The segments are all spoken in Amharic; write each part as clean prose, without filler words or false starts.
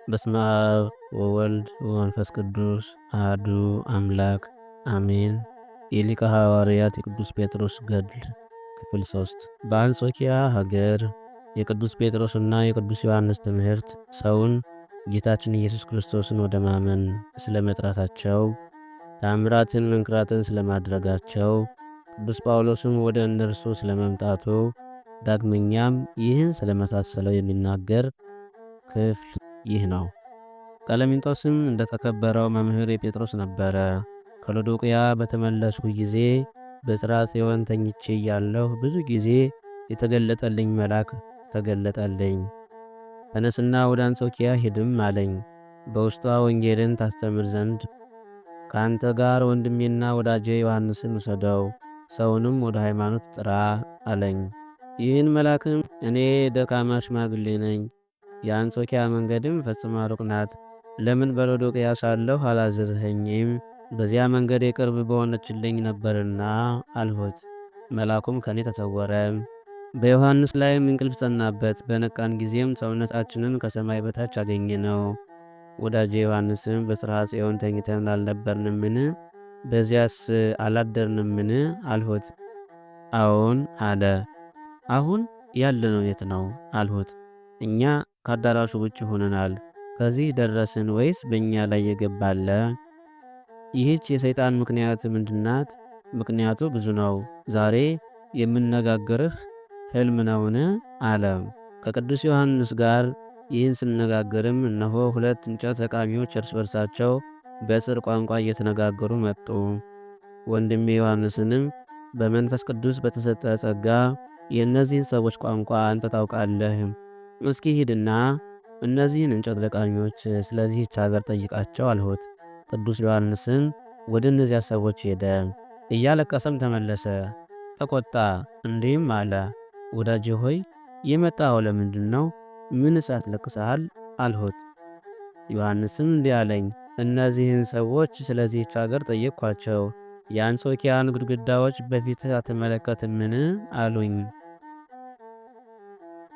በስመ አብ ወወልድ ወመንፈስ ቅዱስ አሐዱ አምላክ አሜን። የሊቀ ሐዋርያት የቅዱስ ጴጥሮስ ገድል ክፍል 3። በአንጾኪያ ሀገር የቅዱስ ጴጥሮስና የቅዱስ ዮሐንስ ትምህርት ሰውን ጌታችን ኢየሱስ ክርስቶስን ወደ ማመን ስለ መጥራታቸው፣ ታምራትን መንክራትን ስለማድረጋቸው፣ ቅዱስ ጳውሎስም ወደ እነርሱ ስለመምጣቱ፣ ዳግመኛም ይህን ስለመሳሰለው የሚናገር ክፍል ይህ ነው። ቀለሚንጦስም እንደተከበረው መምህር የጴጥሮስ ነበረ። ከሎዶቅያ በተመለስኩ ጊዜ በጽርሐ ጽዮን ተኝቼ እያለሁ ብዙ ጊዜ የተገለጠልኝ መልአክ ተገለጠልኝ። ተነስና ወደ አንጾኪያ ሂድም አለኝ። በውስጧ ወንጌልን ታስተምር ዘንድ ከአንተ ጋር ወንድሜና ወዳጄ ዮሐንስን ውሰደው፣ ሰውንም ወደ ሃይማኖት ጥራ አለኝ። ይህን መልአክም እኔ ደካማ ሽማግሌ ነኝ፣ የአንጾኪያ መንገድም ፈጽማ ሩቅ ናት። ለምን በሎዶቅያ ሳለሁ አላዘዝኸኝም? በዚያ መንገድ የቅርብ በሆነችልኝ ነበርና አልሁት። መልአኩም ከኔ ተሰወረ። በዮሐንስ ላይም እንቅልፍ ጸናበት። በነቃን ጊዜም ሰውነታችንን ከሰማይ በታች አገኘ ነው። ወዳጄ ዮሐንስም በጽርሐ ጽዮን ተኝተን አልነበርንምን? በዚያስ አላደርንምን? አልሁት። አዎን አለ። አሁን ያለነው የት ነው? አልሁት። እኛ ከአዳራሹ ውጭ ሆነናል። ከዚህ ደረስን ወይስ በእኛ ላይ የገባለ? ይህች የሰይጣን ምክንያት ምንድናት? ምክንያቱ ብዙ ነው። ዛሬ የምነጋገርህ ሕልም ነውን? አለ። ከቅዱስ ዮሐንስ ጋር ይህን ስነጋገርም እነሆ ሁለት እንጨት ለቃሚዎች እርስ በርሳቸው በጽር ቋንቋ እየተነጋገሩ መጡ። ወንድሜ ዮሐንስንም በመንፈስ ቅዱስ በተሰጠ ጸጋ የእነዚህን ሰዎች ቋንቋ አንተ ታውቃለህ፣ እስኪ ሂድና እነዚህን እንጨት ለቃሚዎች ስለዚህች ሀገር ጠይቃቸው አልሁት። ቅዱስ ዮሐንስም ወደ እነዚያ ሰዎች ሄደ፣ እያለቀሰም ተመለሰ። ተቆጣ፣ እንዲህም አለ፣ ወዳጄ ሆይ የመጣኸው ለምንድን ነው? ምንስ ያስለቅስሃል? አልሁት። ዮሐንስም እንዲህ አለኝ፣ እነዚህን ሰዎች ስለዚህች ሀገር ጠየቅኳቸው። የአንጾኪያን ግድግዳዎች በፊትህ አትመለከትምን? አሉኝ።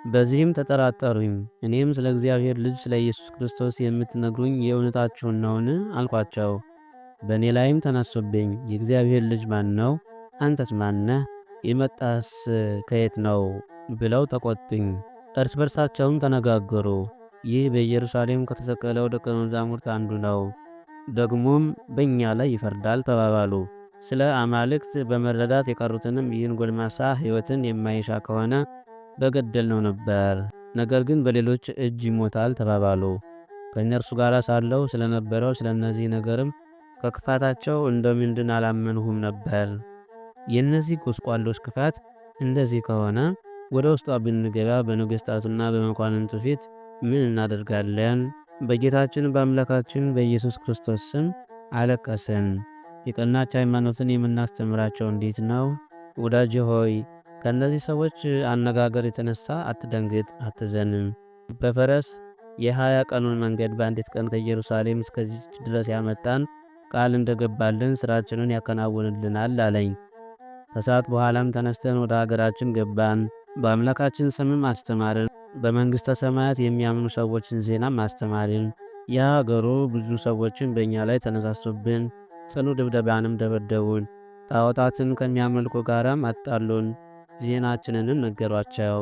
በዚህም ተጠራጠሩኝ። እኔም ስለ እግዚአብሔር ልጅ ስለ ኢየሱስ ክርስቶስ የምትነግሩኝ የእውነታችሁን ነውን? አልኳቸው። በእኔ ላይም ተነሱብኝ። የእግዚአብሔር ልጅ ማን ነው? አንተስ ማነህ? የመጣስ ከየት ነው? ብለው ተቆጡኝ። እርስ በርሳቸውም ተነጋገሩ። ይህ በኢየሩሳሌም ከተሰቀለው ደቀ መዛሙርት አንዱ ነው፣ ደግሞም በእኛ ላይ ይፈርዳል ተባባሉ። ስለ አማልክት በመረዳት የቀሩትንም ይህን ጎልማሳ ሕይወትን የማይሻ ከሆነ በገደልነው ነበር፣ ነገር ግን በሌሎች እጅ ይሞታል ተባባሉ። ከእነርሱ ጋር ሳለሁ ስለነበረው ስለ እነዚህ ነገርም ከክፋታቸው እንደምንድን አላመንሁም ነበር። የእነዚህ ጎስቋሎች ክፋት እንደዚህ ከሆነ ወደ ውስጧ ብንገባ በነገሥታቱና በመኳንንቱ ፊት ምን እናደርጋለን? በጌታችን በአምላካችን በኢየሱስ ክርስቶስ ስም አለቀስን። የቀናች ሃይማኖትን የምናስተምራቸው እንዴት ነው? ወዳጄ ሆይ ከእነዚህ ሰዎች አነጋገር የተነሳ አትደንግጥ፣ አትዘንም። በፈረስ የ20 ቀኑን መንገድ በአንዲት ቀን ከኢየሩሳሌም እስከዚች ድረስ ያመጣን ቃል እንደገባልን ሥራችንን ያከናውንልናል አለኝ። ከሰዓት በኋላም ተነስተን ወደ አገራችን ገባን። በአምላካችን ስምም አስተማርን። በመንግሥተ ሰማያት የሚያምኑ ሰዎችን ዜናም አስተማርን። የሀገሩ ብዙ ሰዎችን በእኛ ላይ ተነሳሱብን፣ ጽኑ ድብደባንም ደበደቡን። ጣዖታትን ከሚያመልኩ ጋራም አጣሉን። ዜናችንንም ነገሯቸው።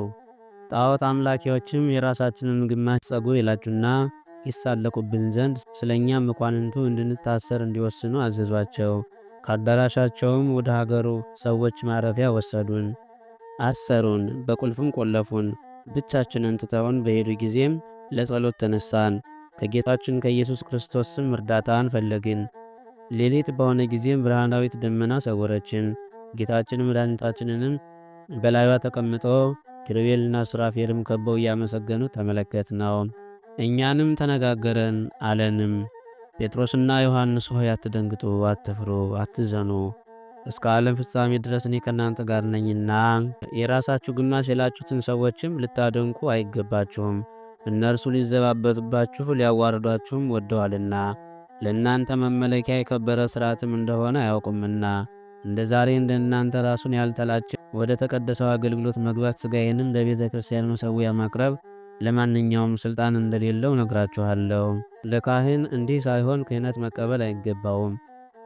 ጣዖት አምላኪዎችም የራሳችንን ግማሽ ጸጉር ይላጩና ይሳለቁብን ዘንድ ስለ እኛም መኳንንቱ እንድንታሰር እንዲወስኑ አዘዟቸው። ከአዳራሻቸውም ወደ ሀገሩ ሰዎች ማረፊያ ወሰዱን፣ አሰሩን፣ በቁልፍም ቆለፉን። ብቻችንን ትተውን በሄዱ ጊዜም ለጸሎት ተነሳን። ከጌታችን ከኢየሱስ ክርስቶስ ስም እርዳታን ፈለግን። ሌሊት በሆነ ጊዜም ብርሃናዊት ደመና ሰወረችን። ጌታችን መድኃኒታችንንም በላይዋ ተቀምጦ ኪሩቤልና ሱራፌልም ከበው እያመሰገኑ ተመለከት ነው። እኛንም ተነጋገረን አለንም፣ ጴጥሮስና ዮሐንስ ሆይ አትደንግጡ፣ አትፍሩ፣ አትዘኑ። እስከ ዓለም ፍጻሜ ድረስ እኔ ከእናንተ ጋር ነኝና የራሳችሁ ግማሽ የላችሁትን ሰዎችም ልታደንቁ አይገባችሁም። እነርሱ ሊዘባበቱባችሁ ሊያዋርዷችሁም ወደዋልና ለእናንተ መመለኪያ የከበረ ሥርዓትም እንደሆነ አያውቁምና እንደ ዛሬ እንደ እናንተ ራሱን ያልተላቸ ወደ ተቀደሰው አገልግሎት መግባት ሥጋዬንም ለቤተ ክርስቲያን መሠዊያ ማቅረብ ለማንኛውም ሥልጣን እንደሌለው ነግራችኋለሁ። ለካህን እንዲህ ሳይሆን ክህነት መቀበል አይገባውም።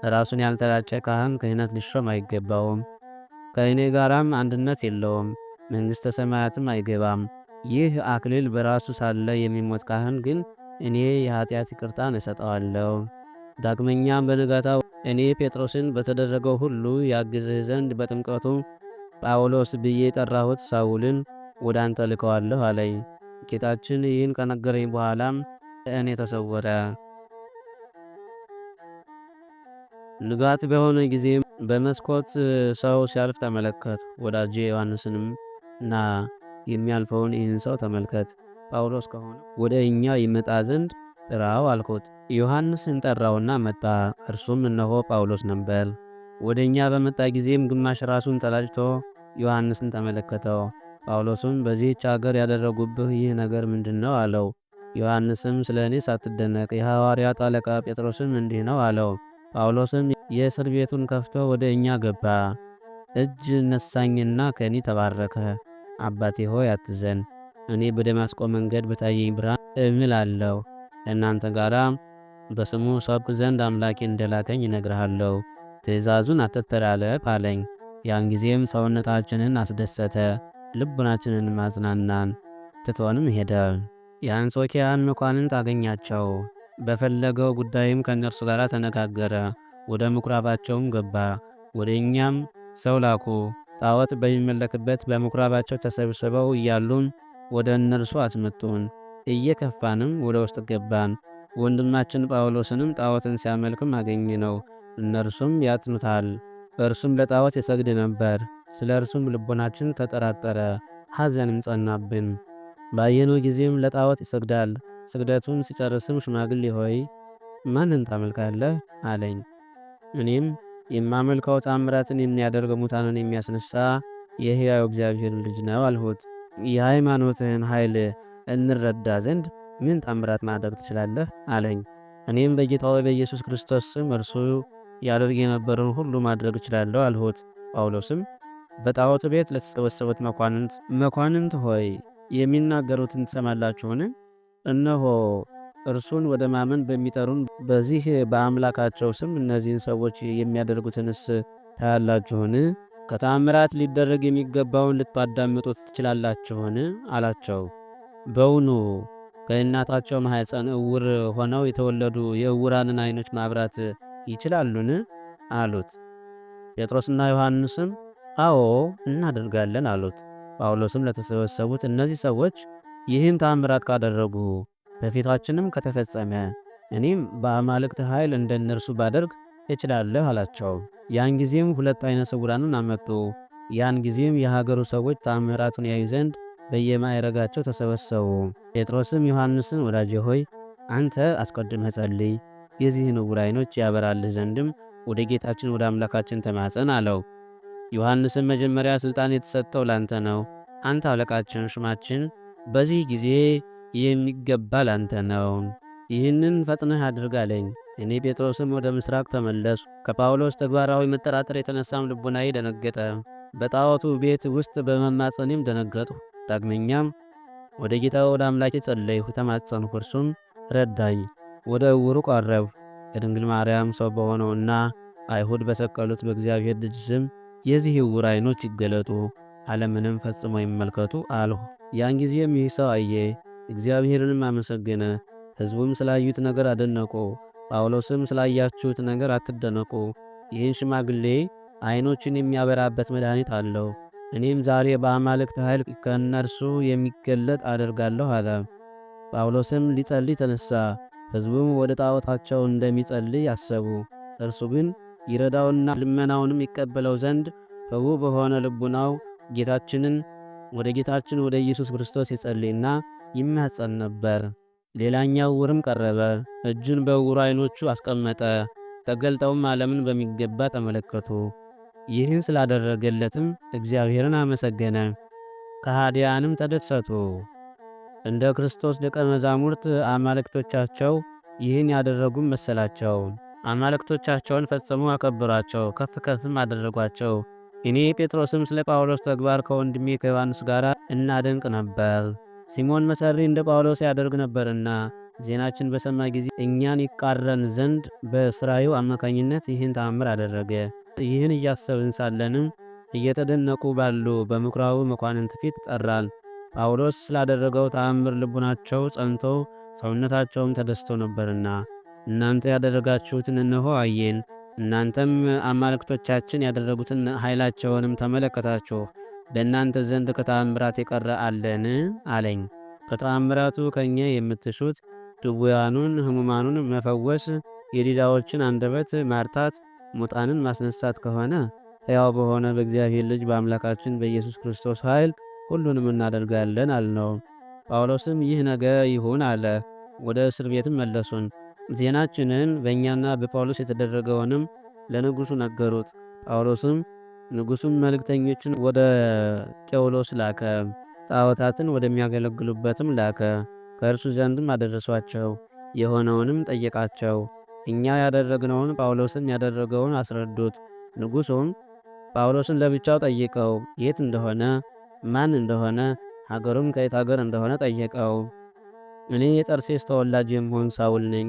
ራሱን ያልተላጨ ካህን ክህነት ሊሾም አይገባውም። ከእኔ ጋራም አንድነት የለውም፣ መንግሥተ ሰማያትም አይገባም። ይህ አክሊል በራሱ ሳለ የሚሞት ካህን ግን እኔ የኃጢአት ይቅርታን እሰጠዋለሁ። ዳግመኛም በነጋታው እኔ ጴጥሮስን በተደረገው ሁሉ ያግዝህ ዘንድ በጥምቀቱ ጳውሎስ ብዬ የጠራሁት ሳውልን ወደ አንተ ልከዋለሁ አለኝ። ጌታችን ይህን ከነገረኝ በኋላም ከእኔ ተሰወረ። ንጋት በሆነ ጊዜም በመስኮት ሰው ሲያልፍ ተመለከት። ወዳጄ ዮሐንስንም ና የሚያልፈውን ይህን ሰው ተመልከት፣ ጳውሎስ ከሆነ ወደ እኛ ይመጣ ዘንድ ጥራው አልኩት። ዮሐንስን ጠራውና መጣ። እርሱም እነሆ ጳውሎስ ነበር። ወደ እኛ በመጣ ጊዜም ግማሽ ራሱን ተላጭቶ ዮሐንስን ተመለከተው። ጳውሎስም በዚህች አገር ያደረጉብህ ይህ ነገር ምንድን ነው አለው። ዮሐንስም ስለ እኔ ሳትደነቅ የሐዋርያት አለቃ ጴጥሮስም እንዲህ ነው አለው። ጳውሎስም የእስር ቤቱን ከፍቶ ወደ እኛ ገባ። እጅ ነሳኝና ከእኔ ተባረከ። አባቴ ሆይ አትዘን፣ እኔ በደማስቆ መንገድ በታየኝ ብርሃን እምላለሁ። ከእናንተ ጋራ በስሙ ሰብክ ዘንድ አምላኬ እንደላከኝ እነግርሃለሁ። ትእዛዙን አትተላለፍ አለኝ። ያን ጊዜም ሰውነታችንን አስደሰተ፣ ልቡናችንን ማጽናናን። ትቶንም ሄደ። የአንጾኪያን መኳንንት አገኛቸው። በፈለገው ጉዳይም ከእነርሱ ጋር ተነጋገረ። ወደ ምኩራባቸውም ገባ። ወደ እኛም ሰው ላኩ። ጣዖት በሚመለክበት በምኩራባቸው ተሰብስበው እያሉም ወደ እነርሱ አስመጡን። እየከፋንም ወደ ውስጥ ገባን። ወንድማችን ጳውሎስንም ጣዖትን ሲያመልክም አገኘነው። እነርሱም ያጥኑታል። እርሱም ለጣዖት ይሰግድ ነበር። ስለ እርሱም ልቦናችን ተጠራጠረ፣ ሐዘንም ጸናብን። ባየነው ጊዜም ለጣዖት ይሰግዳል። ስግደቱን ሲጨርስም ሽማግሌ ሆይ ማንን ታመልካለህ አለኝ። እኔም የማመልከው ታምራትን የሚያደርግ ሙታንን የሚያስነሳ የሕያው እግዚአብሔር ልጅ ነው አልሁት። የሃይማኖትህን ኃይል እንረዳ ዘንድ ምን ታምራት ማድረግ ትችላለህ አለኝ። እኔም በጌታው በኢየሱስ ክርስቶስ ስም እርሱ ያደርግ የነበረውን ሁሉ ማድረግ እችላለሁ አልሁት። ጳውሎስም በጣዖት ቤት ለተሰበሰቡት መኳንንት ሆይ የሚናገሩትን ትሰማላችሁን? እነሆ እርሱን ወደ ማመን በሚጠሩን በዚህ በአምላካቸው ስም እነዚህን ሰዎች የሚያደርጉትንስ ታያላችሁን? ከተአምራት ሊደረግ የሚገባውን ልታዳምጡት ትችላላችሁን? አላቸው። በውኑ ከእናታቸው ማኅፀን እውር ሆነው የተወለዱ የእውራንን ዓይኖች ማብራት ይችላሉን? አሉት። ጴጥሮስና ዮሐንስም አዎ እናደርጋለን አሉት። ጳውሎስም ለተሰበሰቡት እነዚህ ሰዎች ይህን ተአምራት ካደረጉ በፊታችንም ከተፈጸመ እኔም በአማልክት ኃይል እንደ እነርሱ ባደርግ እችላለሁ አላቸው። ያን ጊዜም 2 ዓይነ ስውራንን አመጡ። ያን ጊዜም የሀገሩ ሰዎች ተአምራቱን ያዩ ዘንድ በየማዕረጋቸው ተሰበሰቡ። ጴጥሮስም ዮሐንስን ወዳጄ ሆይ አንተ አስቀድመህ ጸልይ፣ የዚህን ዕውር ዓይኖች ያበራልህ ዘንድም ወደ ጌታችን ወደ አምላካችን ተማጸን አለው። ዮሐንስም መጀመሪያ ሥልጣን የተሰጠው ላንተ ነው፣ አንተ አለቃችን ሹማችን፣ በዚህ ጊዜ የሚገባ ላንተ ነው። ይህንን ፈጥነህ አድርግ አለኝ። እኔ ጴጥሮስም ወደ ምስራቅ ተመለሱ። ከጳውሎስ ተግባራዊ መጠራጠር የተነሳም ልቡናዬ ደነገጠ። በጣዖቱ ቤት ውስጥ በመማጸኔም ደነገጡ። ዳግመኛም ወደ ጌታ ወደ አምላኬ ጸለይሁ፣ ተማጸንሁ፣ እርሱም ረዳኝ። ወደ ዕውሩ ቀረብሁ። ከድንግል ማርያም ሰው በሆነውና አይሁድ በሰቀሉት በእግዚአብሔር ልጅ ስም የዚህ ዕውር ዓይኖች ይገለጡ፣ ዓለምንም ፈጽሞ ይመልከቱ አልሁ። ያን ጊዜም ይህ ሰው አየ፣ እግዚአብሔርንም አመሰገነ። ሕዝቡም ስላዩት ነገር አደነቁ። ጳውሎስም ስላያችሁት ነገር አትደነቁ፣ ይህን ሽማግሌ ዓይኖችን የሚያበራበት መድኃኒት አለው። እኔም ዛሬ በአማልክት ኃይል ከእነርሱ የሚገለጥ አደርጋለሁ አለ። ጳውሎስም ሊጸልይ ተነሳ። ሕዝቡም ወደ ጣዖታቸው እንደሚጸልይ አሰቡ። እርሱ ግን ይረዳውና ልመናውንም ይቀበለው ዘንድ ሕቡዕ በሆነ ልቡናው ወደ ጌታችን ወደ ኢየሱስ ክርስቶስ ይጸልይና ይማጸን ነበር። ሌላኛው ዕውርም ቀረበ፣ እጁን በዕውሩ ዓይኖቹ አስቀመጠ። ተገልጠውም ዓለምን በሚገባ ተመለከቱ። ይህን ስላደረገለትም እግዚአብሔርን አመሰገነ። ከሃዲያንም ተደሰቱ። እንደ ክርስቶስ ደቀ መዛሙርት አማልክቶቻቸው ይህን ያደረጉም መሰላቸው። አማልክቶቻቸውን ፈጽሞ አከበሯቸው፣ ከፍ ከፍም አደረጓቸው። እኔ ጴጥሮስም ስለ ጳውሎስ ተግባር ከወንድሜ ከዮሐንስ ጋር እናደንቅ ነበር። ሲሞን መሰሪ እንደ ጳውሎስ ያደርግ ነበርና ዜናችን በሰማ ጊዜ እኛን ይቃረን ዘንድ በስራዩ አማካኝነት ይህን ተአምር አደረገ። ይህን እያሰብን ሳለንም እየተደነቁ ባሉ በምኩራቡ መኳንንት ፊት ጠራን። ጳውሎስ ስላደረገው ተአምር ልቡናቸው ጸንቶ ሰውነታቸውም ተደስቶ ነበርና እናንተ ያደረጋችሁትን እነሆ አየን፣ እናንተም አማልክቶቻችን ያደረጉትን ኃይላቸውንም ተመለከታችሁ። በእናንተ ዘንድ ከተአምራት የቀረ አለን አለኝ። ከተአምራቱ ከእኛ የምትሹት ድውያኑን ሕሙማኑን መፈወስ፣ የዲዳዎችን አንደበት ማርታት፣ ሙታንን ማስነሳት ከሆነ ሕያው በሆነ በእግዚአብሔር ልጅ በአምላካችን በኢየሱስ ክርስቶስ ኃይል ሁሉንም እናደርጋለን አልነው። ጳውሎስም ይህ ነገር ይሁን አለ። ወደ እስር ቤትም መለሱን። ዜናችንን በእኛና በጳውሎስ የተደረገውንም ለንጉሡ ነገሩት። ጳውሎስም ንጉሡም መልእክተኞችን ወደ ቄውሎስ ላከ። ጣዖታትን ወደሚያገለግሉበትም ላከ። ከእርሱ ዘንድም አደረሷቸው። የሆነውንም ጠየቃቸው። እኛ ያደረግነውን ጳውሎስም ያደረገውን አስረዱት። ንጉሡም ጳውሎስን ለብቻው ጠየቀው። የት እንደሆነ ማን እንደሆነ ሀገሩም ከየት ሀገር እንደሆነ ጠየቀው። እኔ የጠርሴስ ተወላጅ የምሆን ሳውል ነኝ።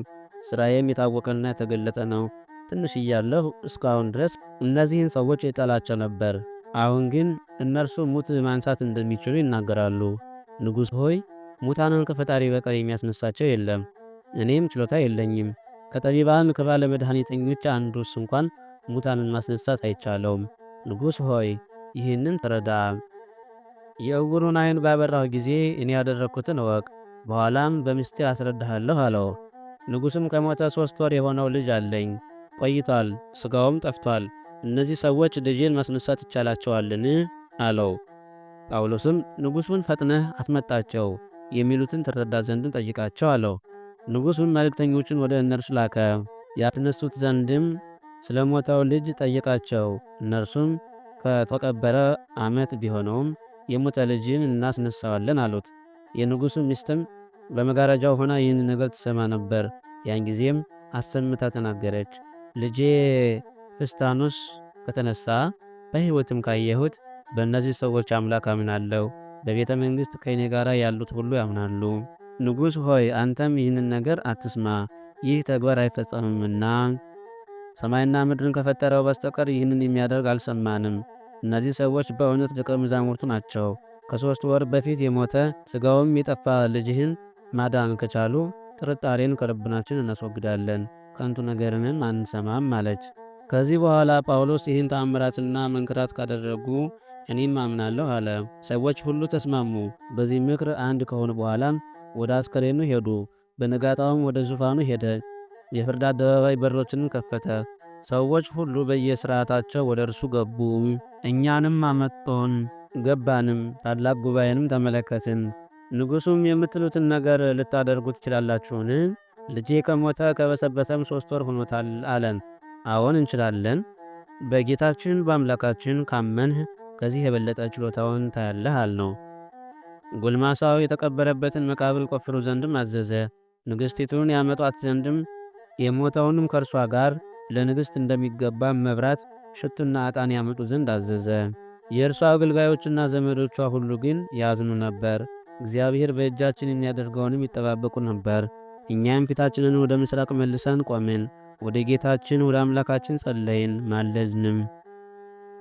ሥራዬም የታወቀና የተገለጠ ነው። ትንሽ እያለሁ እስካሁን ድረስ እነዚህን ሰዎች የጠላቸው ነበር። አሁን ግን እነርሱ ሙት ማንሳት እንደሚችሉ ይናገራሉ። ንጉሥ ሆይ ሙታንን ከፈጣሪ በቀር የሚያስነሳቸው የለም፣ እኔም ችሎታ የለኝም። ከጠቢባን ከባለ መድኃኒተኞች አንዱስ እንኳን ሙታንን ማስነሳት አይቻለውም። ንጉሥ ሆይ ይህንን ተረዳ። የዕውሩን ዓይን ባበራሁ ጊዜ እኔ ያደረግኩትን እወቅ፣ በኋላም በምስጢር አስረዳሃለሁ አለው። ንጉሥም ከሞተ 3 ወር የሆነው ልጅ አለኝ፣ ቆይቷል፣ ሥጋውም ጠፍቷል። እነዚህ ሰዎች ልጄን ማስነሳት ይቻላቸዋልን? አለው። ጳውሎስም ንጉሡን ፈጥነህ አትመጣቸው፣ የሚሉትን ትረዳ ዘንድም ጠይቃቸው አለው። ንጉሡም መልእክተኞችን ወደ እነርሱ ላከ። ያስነሱት ዘንድም ስለ ሞተው ልጅ ጠየቃቸው። እነርሱም ከተቀበረ ዓመት ቢሆነውም የሞተ ልጅን እናስነሳዋለን አሉት። የንጉሡ ሚስትም በመጋረጃው ሆና ይህን ነገር ትሰማ ነበር። ያን ጊዜም አሰምታ ተናገረች። ልጄ ፍስታኖስ ከተነሳ በሕይወትም ካየሁት በእነዚህ ሰዎች አምላክ አምናለሁ። በቤተ መንግሥት ከእኔ ጋር ያሉት ሁሉ ያምናሉ። ንጉሥ ሆይ አንተም ይህንን ነገር አትስማ፣ ይህ ተግባር አይፈጸምምና ሰማይና ምድርን ከፈጠረው በስተቀር ይህንን የሚያደርግ አልሰማንም። እነዚህ ሰዎች በእውነት ደቀ መዛሙርቱ ናቸው። ከ3 ወር በፊት የሞተ ሥጋውም የጠፋ ልጅህን ማዳን ከቻሉ ጥርጣሬን ከልቡናችን እናስወግዳለን፣ ከንቱ ነገርንም አንሰማም አለች። ከዚህ በኋላ ጳውሎስ ይህን ተአምራትና መንክራት ካደረጉ እኔም አምናለሁ አለ። ሰዎች ሁሉ ተስማሙ። በዚህ ምክር አንድ ከሆኑ በኋላም ወደ አስከሬኑ ሄዱ። በነጋታውም ወደ ዙፋኑ ሄደ። የፍርድ አደባባይ በሮችንም ከፈተ። ሰዎች ሁሉ በየሥርዓታቸው ወደ እርሱ ገቡ። እኛንም አመጦን፣ ገባንም፣ ታላቅ ጉባኤንም ተመለከትን። ንጉሡም የምትሉትን ነገር ልታደርጉ ትችላላችሁን? ልጄ ከሞተ ከበሰበሰም 3 ወር ሆኖታል አለን። አዎን እንችላለን፣ በጌታችን በአምላካችን ካመንህ ከዚህ የበለጠ ችሎታውን ታያለህ አልነው። ጎልማሳው የተቀበረበትን መቃብር ቆፍሩ ዘንድም አዘዘ። ንግሥቲቱን ያመጧት ዘንድም የሞተውንም ከእርሷ ጋር ለንግሥት እንደሚገባ መብራት፣ ሽቱና ዕጣን ያመጡ ዘንድ አዘዘ። የእርሷ አገልጋዮችና ዘመዶቿ ሁሉ ግን ያዝኑ ነበር። እግዚአብሔር በእጃችን የሚያደርገውንም ይጠባበቁ ነበር። እኛም ፊታችንን ወደ ምስራቅ መልሰን ቆምን፣ ወደ ጌታችን ወደ አምላካችን ጸለይን፣ ማለድንም።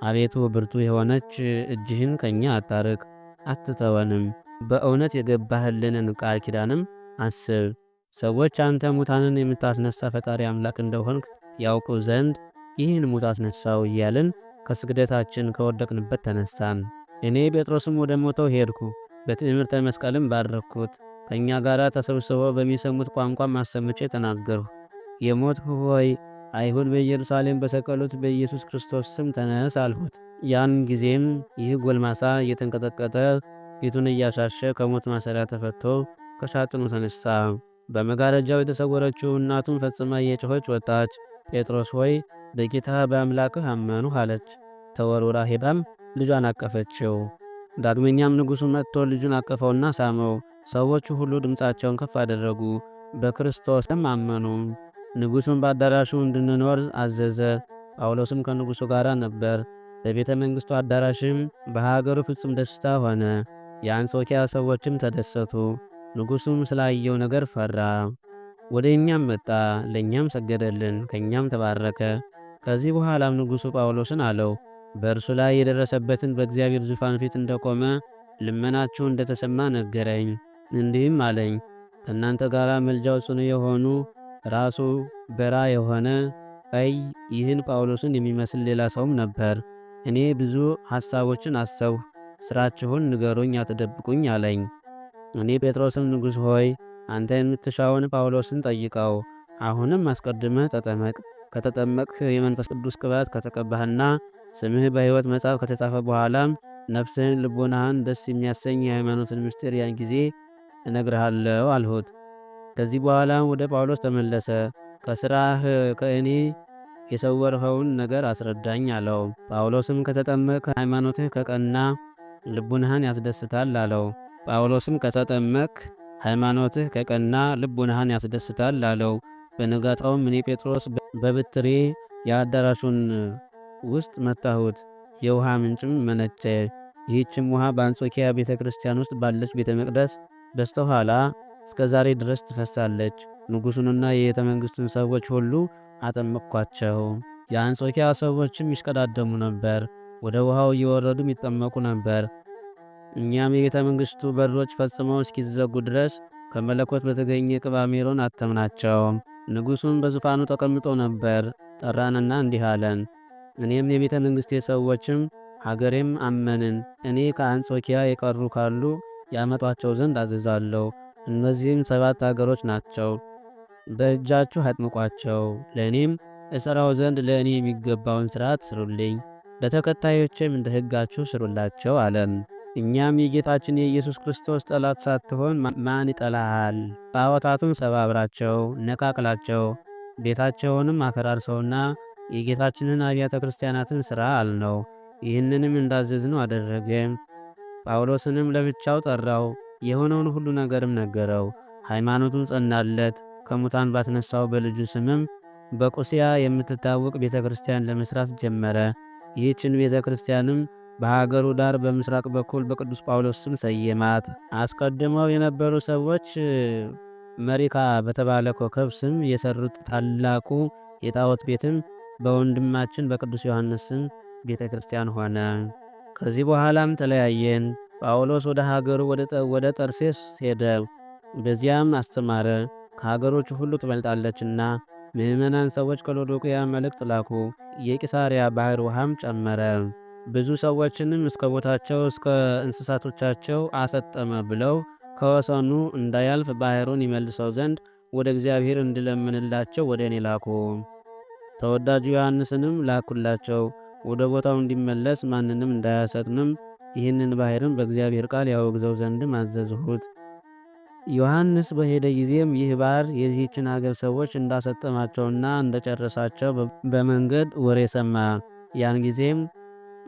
አቤቱ ብርቱ የሆነች እጅህን ከእኛ አታርቅ፣ አትተወንም። በእውነት የገባህልንን ቃል ኪዳንም አስብ። ሰዎች አንተ ሙታንን የምታስነሳ ፈጣሪ አምላክ እንደሆንክ ያውቁ ዘንድ ይህን ሙት አስነሳው እያልን ከስግደታችን ከወደቅንበት ተነሳን። እኔ ጴጥሮስም ወደ ሞተው ሄድኩ፣ በትዕምርተ መስቀልም ባረኩት። ከእኛ ጋር ተሰብስበው በሚሰሙት ቋንቋም አሰምቼ ተናገርሁ። የሞትሁ ሆይ አይሁድ በኢየሩሳሌም በሰቀሉት በኢየሱስ ክርስቶስ ስም ተነስ አልሁት። ያን ጊዜም ይህ ጎልማሳ እየተንቀጠቀጠ ፊቱን እያሻሸ ከሞት ማሰሪያ ተፈቶ ከሳጥኑ ተነሳ። በመጋረጃው የተሰወረችው እናቱን ፈጽማ እየጮኸች ወጣች። ጴጥሮስ ሆይ በጌታ በአምላክህ አመንሁ አለች። ተወርውራ ሄዳም ልጇን አቀፈችው። ዳግመኛም ንጉሡ መጥቶ ልጁን አቀፈውና ሳመው። ሰዎቹ ሁሉ ድምፃቸውን ከፍ አደረጉ፣ በክርስቶስም አመኑ። ንጉሡም በአዳራሹ እንድንኖር አዘዘ። ጳውሎስም ከንጉሡ ጋር ነበር። በቤተ መንግሥቱ አዳራሽም በሀገሩ ፍጹም ደስታ ሆነ። የአንጾኪያ ሰዎችም ተደሰቱ። ንጉሡም ስላየው ነገር ፈራ። ወደ እኛም መጣ፣ ለእኛም ሰገደልን፣ ከእኛም ተባረከ። ከዚህ በኋላም ንጉሡ ጳውሎስን አለው፣ በእርሱ ላይ የደረሰበትን በእግዚአብሔር ዙፋን ፊት እንደቆመ ልመናችሁ እንደተሰማ ነገረኝ። እንዲህም አለኝ፣ ከእናንተ ጋር መልጃው ጽኑ የሆኑ ራሱ በራ የሆነ ቀይ ይህን ጳውሎስን የሚመስል ሌላ ሰውም ነበር። እኔ ብዙ ሐሳቦችን አሰብሁ፣ ሥራችሁን ንገሩኝ፣ አትደብቁኝ አለኝ። እኔ ጴጥሮስም ንጉሥ ሆይ አንተ የምትሻውን ጳውሎስን ጠይቀው። አሁንም አስቀድመህ ተጠመቅ። ከተጠመቅህ የመንፈስ ቅዱስ ቅባት ከተቀባህና ስምህ በሕይወት መጽሐፍ ከተጻፈ በኋላም ነፍስህን ልቦናህን ደስ የሚያሰኝ የሃይማኖትን ምስጢር ያን ጊዜ እነግርሃለሁ አልሁት። ከዚህ በኋላም ወደ ጳውሎስ ተመለሰ። ከሥራህ ከእኔ የሰወርኸውን ነገር አስረዳኝ አለው። ጳውሎስም ከተጠመቅ ሃይማኖትህ ከቀና ልቡናህን ያስደስታል አለው። ጳውሎስም ከተጠመቅ ሃይማኖትህ ከቀና ልቡናህን ያስደስታል አለው። በነጋታውም እኔ ጴጥሮስ በብትሬ የአዳራሹን ውስጥ መታሁት፣ የውሃ ምንጭም መነጨ። ይህችም ውሃ በአንጾኪያ ቤተ ክርስቲያን ውስጥ ባለች ቤተ መቅደስ በስተኋላ እስከ ዛሬ ድረስ ትፈሳለች። ንጉሡንና የቤተ መንግሥቱን ሰዎች ሁሉ አጠመቅኳቸው። የአንጾኪያ ሰዎችም ይሽቀዳደሙ ነበር፣ ወደ ውሃው እየወረዱም ይጠመቁ ነበር። እኛም የቤተ መንግሥቱ በሮች ፈጽመው እስኪዘጉ ድረስ ከመለኮት በተገኘ ቅባ ሜሮን አተምናቸው። ንጉሡም በዙፋኑ ተቀምጦ ነበር። ጠራንና እንዲህ አለን፣ እኔም የቤተ መንግሥቴ ሰዎችም ሀገሬም አመንን። እኔ ከአንጾኪያ የቀሩ ካሉ ያመጧቸው ዘንድ አዝዛለሁ። እነዚህም 7 አገሮች ናቸው። በእጃችሁ አጥምቋቸው፣ ለእኔም እሠራው ዘንድ ለእኔ የሚገባውን ሥርዓት ስሩልኝ፣ ለተከታዮችም እንደ ሕጋችሁ ስሩላቸው አለን። እኛም የጌታችን የኢየሱስ ክርስቶስ ጠላት ሳትሆን ማን ይጠላሃል? ጣዖታቱን ሰባብራቸው፣ ነቃቅላቸው፣ ቤታቸውንም አፈራርሰውና የጌታችንን አብያተ ክርስቲያናትን ሥራ አልነው። ይህንንም እንዳዘዝነው አደረገ። ጳውሎስንም ለብቻው ጠራው፣ የሆነውን ሁሉ ነገርም ነገረው። ሃይማኖቱን ጸናለት። ከሙታን ባስነሳው በልጁ ስምም በቁስያ የምትታወቅ ቤተ ክርስቲያን ለመሥራት ጀመረ። ይህችን ቤተ ክርስቲያንም በሀገሩ ዳር በምስራቅ በኩል በቅዱስ ጳውሎስ ስም ሰየማት። አስቀድመው የነበሩ ሰዎች መሪካ በተባለ ኮከብ ስም የሰሩት ታላቁ የጣዖት ቤትም በወንድማችን በቅዱስ ዮሐንስ ስም ቤተ ክርስቲያን ሆነ። ከዚህ በኋላም ተለያየን። ጳውሎስ ወደ ሀገሩ ወደ ጠርሴስ ሄደ። በዚያም አስተማረ። ከሀገሮቹ ሁሉ ትበልጣለችና ምዕመናን ሰዎች ከሎዶቅያ መልእክት ላኩ። የቂሳሪያ ባህር ውሃም ጨመረ። ብዙ ሰዎችንም እስከ ቦታቸው እስከ እንስሳቶቻቸው አሰጠመ ብለው ከወሰኑ እንዳያልፍ ባህሩን ይመልሰው ዘንድ ወደ እግዚአብሔር እንዲለምንላቸው ወደ እኔ ላኩ። ተወዳጁ ዮሐንስንም ላኩላቸው። ወደ ቦታው እንዲመለስ ማንንም እንዳያሰጥምም ይህንን ባህርም በእግዚአብሔር ቃል ያወግዘው ዘንድም አዘዝሁት። ዮሐንስ በሄደ ጊዜም ይህ ባህር የዚህችን አገር ሰዎች እንዳሰጠማቸውና እንደጨረሳቸው በመንገድ ወሬ ሰማ። ያን ጊዜም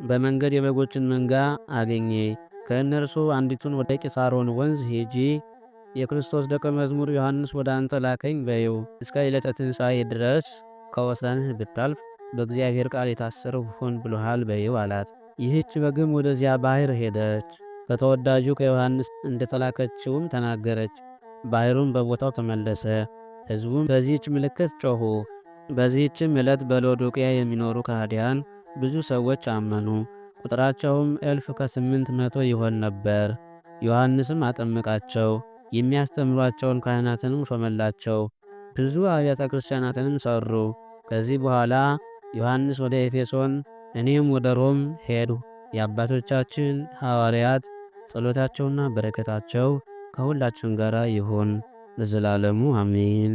በመንገድ የበጎችን መንጋ አገኘ። ከእነርሱ አንዲቱን ወደ ቂሳሮን ወንዝ ሄጂ፣ የክርስቶስ ደቀ መዝሙር ዮሐንስ ወደ አንተ ላከኝ በይው። እስከ ዕለተ ትንሣኤ ድረስ ከወሰንህ ብታልፍ በእግዚአብሔር ቃል የታሰረው ሁን ብሎሃል በይው አላት። ይህች በግም ወደዚያ ባህር ሄደች። ከተወዳጁ ከዮሐንስ እንደተላከችውም ተናገረች። ባህሩም በቦታው ተመለሰ። ሕዝቡም በዚህች ምልክት ጮኹ። በዚህችም ዕለት በሎዶቅያ የሚኖሩ ከሃዲያን ብዙ ሰዎች አመኑ። ቁጥራቸውም 1000 ይሆን ነበር። ዮሐንስም አጠመቃቸው። የሚያስተምሯቸውን ካህናትንም ሾመላቸው። ብዙ አብያተ ክርስቲያናትንም ሰሩ። ከዚህ በኋላ ዮሐንስ ወደ ኤፌሶን እኔም ወደ ሮም ሄዱ። የአባቶቻችን ሐዋርያት ጸሎታቸውና በረከታቸው ከሁላችን ጋር ይሁን ለዘላለሙ አሜን።